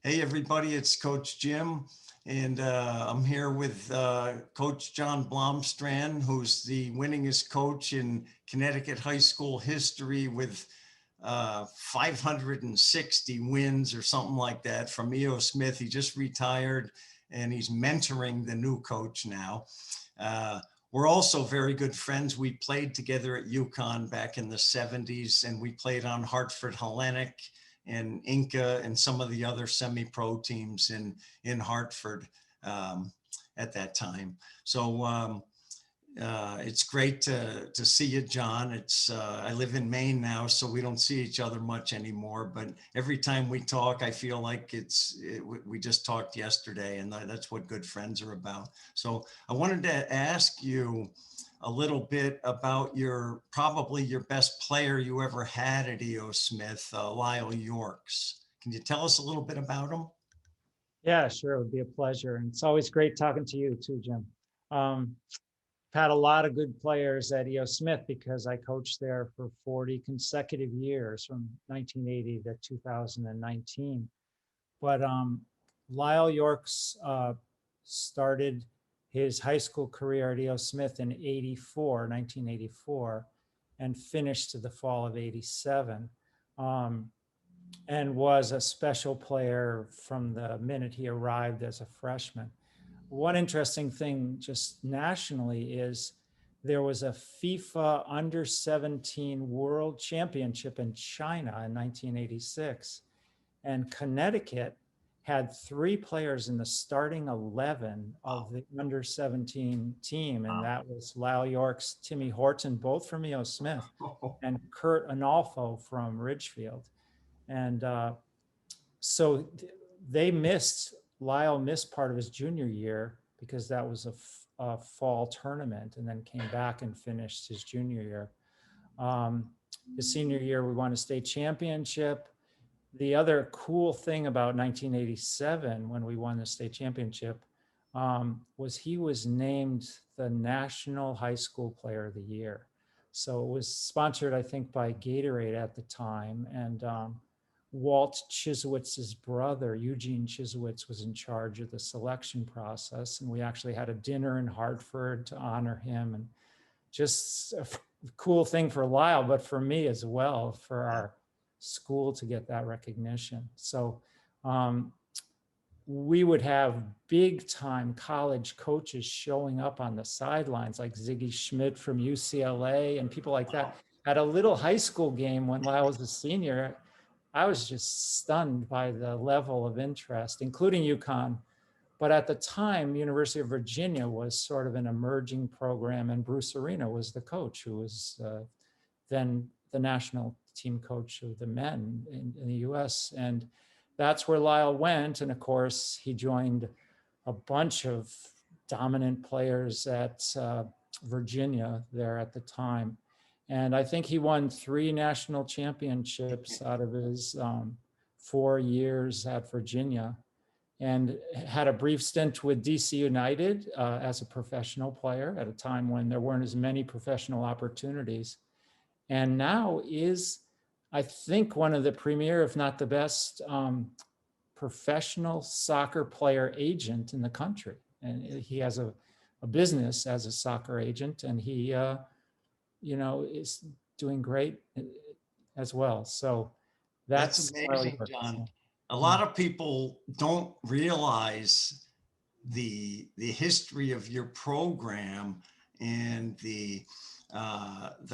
Hey, everybody, it's Coach Jim, and I'm here with Coach John Blomstrand, who's the winningest coach in Connecticut high school history with 560 wins or something like that from E.O. Smith. He just retired, and he's mentoring the new coach now. We're also very good friends. We played together at UConn back in the 70s, and we played on Hartford Hellenic and Inca and some of the other semi-pro teams in Hartford at that time. So it's great to see you, John. I live in Maine now, so we don't see each other much anymore. But every time we talk, I feel like we just talked yesterday, and that's what good friends are about. So I wanted to ask you a little bit about probably your best player you ever had at E.O. Smith, Lyle Yorks. Can you tell us a little bit about him? Yeah, sure. It would be a pleasure. And it's always great talking to you too, Jim. I've had a lot of good players at E.O. Smith because I coached there for 40 consecutive years from 1980 to 2019. But Lyle Yorks started his high school career at E.O. Smith in 1984, and finished to the fall of 87. And was a special player from the minute he arrived as a freshman. One interesting thing just nationally is there was a FIFA under 17 world championship in China in 1986. And Connecticut had 3 players in the starting 11 of the under 17 team. And that was Lyle Yorks, Timmy Horton, both from E.O. Smith, and Kurt Analfo from Ridgefield. And so Lyle missed part of his junior year because that was a fall tournament, and then came back and finished his junior year. His senior year, we won a state championship. The other cool thing about 1987, when we won the state championship, was he was named the National High School Player of the Year. So it was sponsored, I think, by Gatorade at the time. And Walt Chisowitz's brother, Eugene Chisowitz, was in charge of the selection process. And we actually had a dinner in Hartford to honor him. And just a cool thing for Lyle, but for me as well, for our school to get that recognition. So we would have big time college coaches showing up on the sidelines, like Ziggy Schmidt from UCLA and people like that. At a little high school game when Lyle was a senior, I was just stunned by the level of interest, including UConn. But at the time, University of Virginia was sort of an emerging program, and Bruce Arena was the coach, who was then the national team coach of the men in the US. And that's where Lyle went. And of course, he joined a bunch of dominant players at Virginia there at the time. And I think he won 3 national championships out of his 4 years at Virginia, and had a brief stint with DC United as a professional player at a time when there weren't as many professional opportunities. And now is, I think, one of the premier, if not the best, professional soccer player agent in the country. And he has a business as a soccer agent, and he is doing great as well. So That's that's amazing, John. A lot of people don't realize the history of your program and the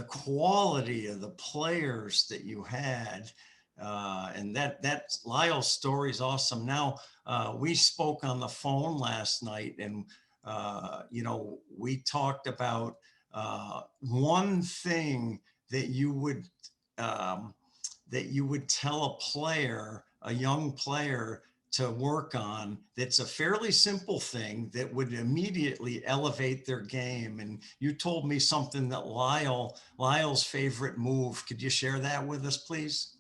quality of the players that you had. And that Lyle's story is awesome. Now, we spoke on the phone last night, and we talked about one thing that um, you would tell a player, a young player, to work on, that's a fairly simple thing that would immediately elevate their game. And you told me something that Lyle's favorite move. Could you share that with us, please?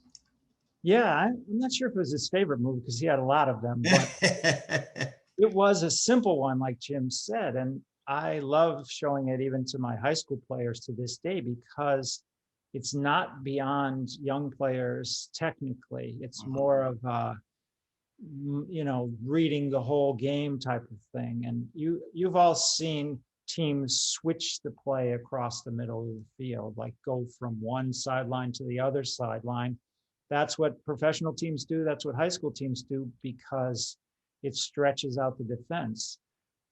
Yeah, I'm not sure if it was his favorite move because he had a lot of them, but it was a simple one, like Jim said. And I love showing it even to my high school players to this day, because it's not beyond young players technically. It's more of reading the whole game type of thing. And you've all seen teams switch the play across the middle of the field, like go from one sideline to the other sideline. That's what professional teams do. That's what high school teams do, because it stretches out the defense.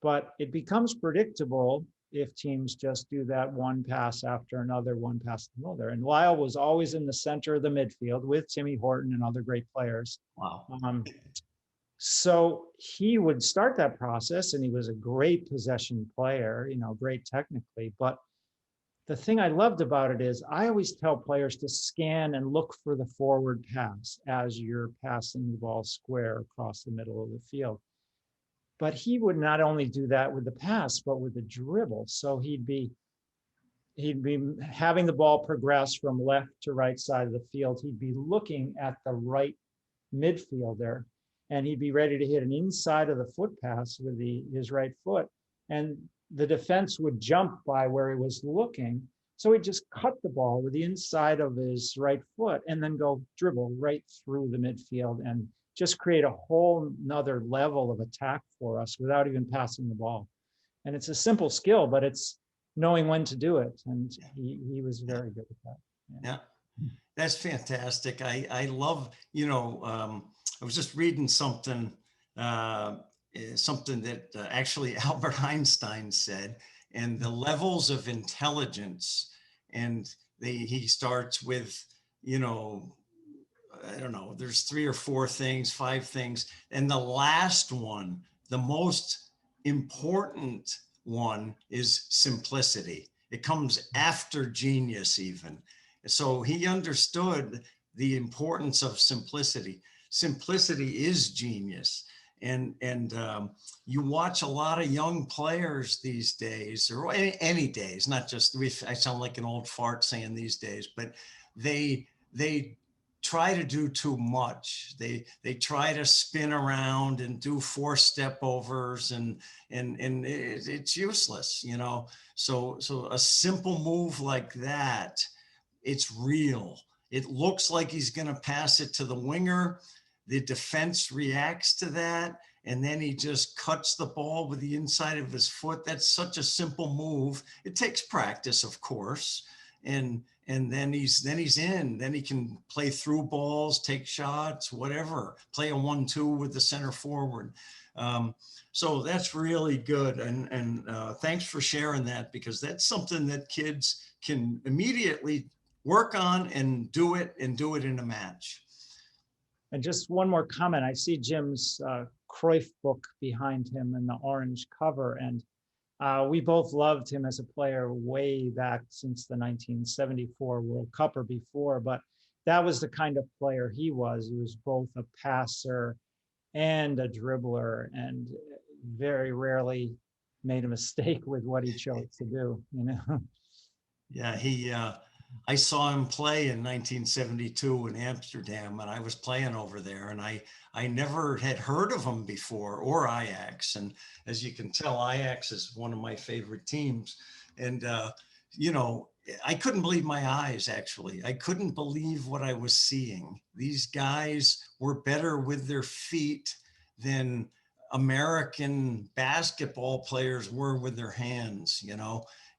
But it becomes predictable if teams just do that one pass after another, one pass after another. And Lyle was always in the center of the midfield with Timmy Horton and other great players. Wow. So he would start that process, and he was a great possession player, great technically. But the thing I loved about it is I always tell players to scan and look for the forward pass as you're passing the ball square across the middle of the field. But he would not only do that with the pass, but with the dribble. So he'd be having the ball progress from left to right side of the field. He'd be looking at the right midfielder, and he'd be ready to hit an inside of the foot pass with his right foot. And the defense would jump by where he was looking. So he'd just cut the ball with the inside of his right foot and then go dribble right through the midfield and just create a whole nother level of attack for us without even passing the ball. And it's a simple skill, but it's knowing when to do it. And he was very good at that. Yeah, that's fantastic. I love, I was just reading something that actually Albert Einstein said, and the levels of intelligence, and he starts with, I don't know, there's 3 or 4 things, 5 things. And the last one, the most important one, is simplicity. It comes after genius even. So he understood the importance of simplicity. Simplicity is genius. And you watch a lot of young players these days, or any days, not just, I sound like an old fart saying these days, but they try to do too much. They try to spin around and do 4 step overs, and it's useless, So a simple move like that, it's real. It looks like he's going to pass it to the winger. The defense reacts to that, and then he just cuts the ball with the inside of his foot. That's such a simple move. It takes practice, of course, and then he's in. Then he can play through balls, take shots, whatever. Play a 1-2 with the center forward. So that's really good, and thanks for sharing that, because that's something that kids can immediately work on and do it in a match. And just one more comment. I see Jim's Cruyff book behind him in the orange cover. And we both loved him as a player way back since the 1974 World Cup or before. But that was the kind of player he was. He was both a passer and a dribbler, and very rarely made a mistake with what he chose to do, Yeah, I saw him play in 1972 in Amsterdam, and I was playing over there, and I never had heard of him before, or Ajax. And as you can tell, Ajax is one of my favorite teams. And, I couldn't believe my eyes, actually. I couldn't believe what I was seeing. These guys were better with their feet than American basketball players were with their hands,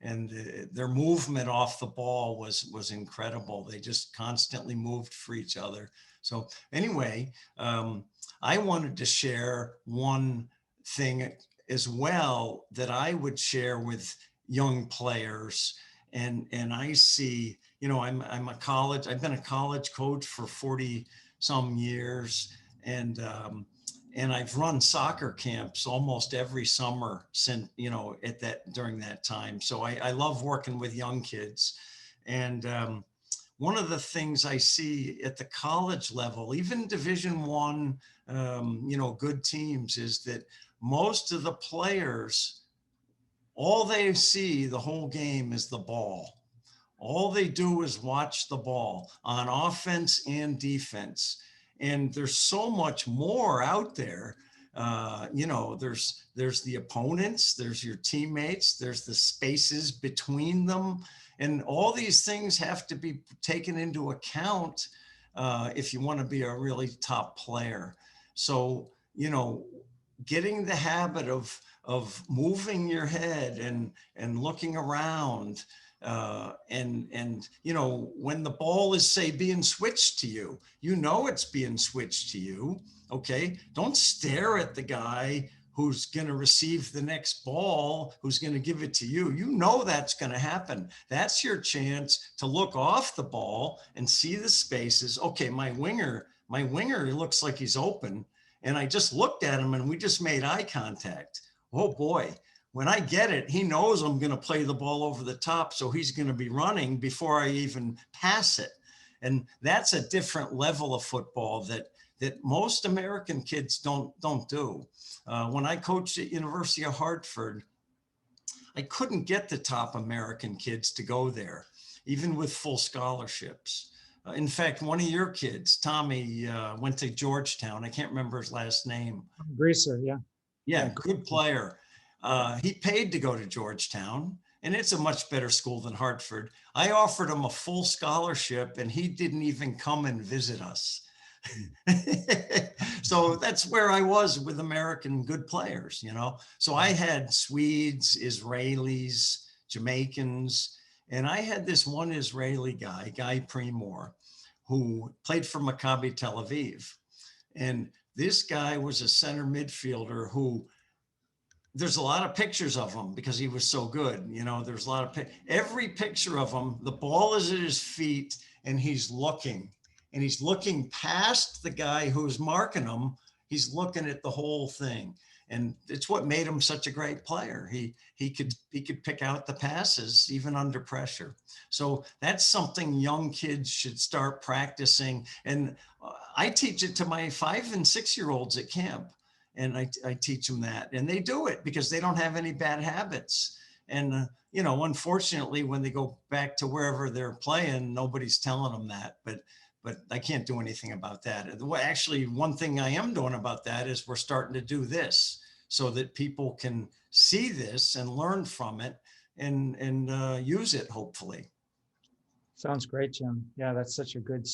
and their movement off the ball was incredible. They just constantly moved for each other. So anyway, I wanted to share one thing as well that I would share with young players. And I see, I've been a college coach for 40 some years, and I've run soccer camps almost every summer since, during that time. So I love working with young kids. And one of the things I see at the college level, even Division I, good teams, is that most of the players, all they see the whole game is the ball. All they do is watch the ball on offense and defense. And there's so much more out there. There's the opponents, there's your teammates, there's the spaces between them. And all these things have to be taken into account if you want to be a really top player. So, getting the habit of moving your head and looking around, and when the ball is, say, being switched to you, it's being switched to you. Okay, don't stare at the guy who's going to receive the next ball, who's going to give it to you. That's going to happen. That's your chance to look off the ball and see the spaces. Okay, my winger looks like he's open, and I just looked at him and we just made eye contact. Oh boy, when I get it, he knows I'm going to play the ball over the top, so he's going to be running before I even pass it. And that's a different level of football that most American kids don't do. When I coached at University of Hartford, I couldn't get the top American kids to go there, even with full scholarships. In fact, one of your kids, Tommy, went to Georgetown. I can't remember his last name. Greaser, yeah. Yeah, good player. He paid to go to Georgetown, and it's a much better school than Hartford. I offered him a full scholarship, and he didn't even come and visit us. So that's where I was with American good players, So I had Swedes, Israelis, Jamaicans, and I had this one Israeli guy, Guy Primor, who played for Maccabi Tel Aviv. And this guy was a center midfielder who, there's a lot of pictures of him because he was so good. There's a lot of every picture of him, the ball is at his feet and he's looking past the guy who's marking him. He's looking at the whole thing. And it's what made him such a great player. He could pick out the passes even under pressure. So that's something young kids should start practicing. And I teach it to my 5 and 6 year olds at camp. And I teach them that, and they do it because they don't have any bad habits. And, unfortunately, when they go back to wherever they're playing, nobody's telling them that, but I can't do anything about that. Actually, one thing I am doing about that is we're starting to do this so that people can see this and learn from it and use it, hopefully. Sounds great, Jim. Yeah, that's such a good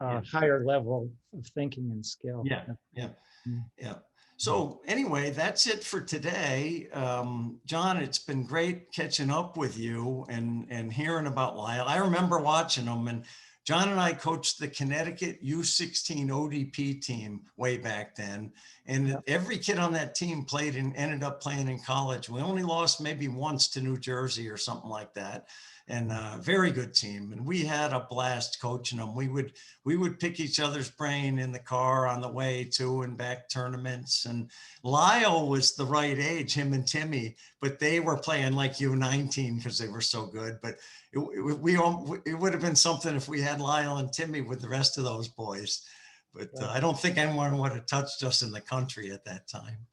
higher level of thinking and skill. Yeah. So anyway, that's it for today. John, it's been great catching up with you and hearing about Lyle. I remember watching them, and John and I coached the Connecticut U16 ODP team way back then. And every kid on that team played and ended up playing in college. We only lost maybe once to New Jersey or something like that. And very good team. And we had a blast coaching them. We would pick each other's brain in the car on the way to and back tournaments. And Lyle was the right age, him and Timmy, but they were playing like U19 because they were so good. But it would have been something if we had Lyle and Timmy with the rest of those boys. But I don't think anyone would have touched us in the country at that time.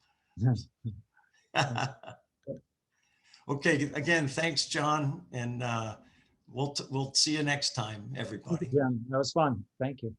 Okay, again, thanks, John, and we'll see you next time, everybody. Thank you, Jim. That was fun. Thank you.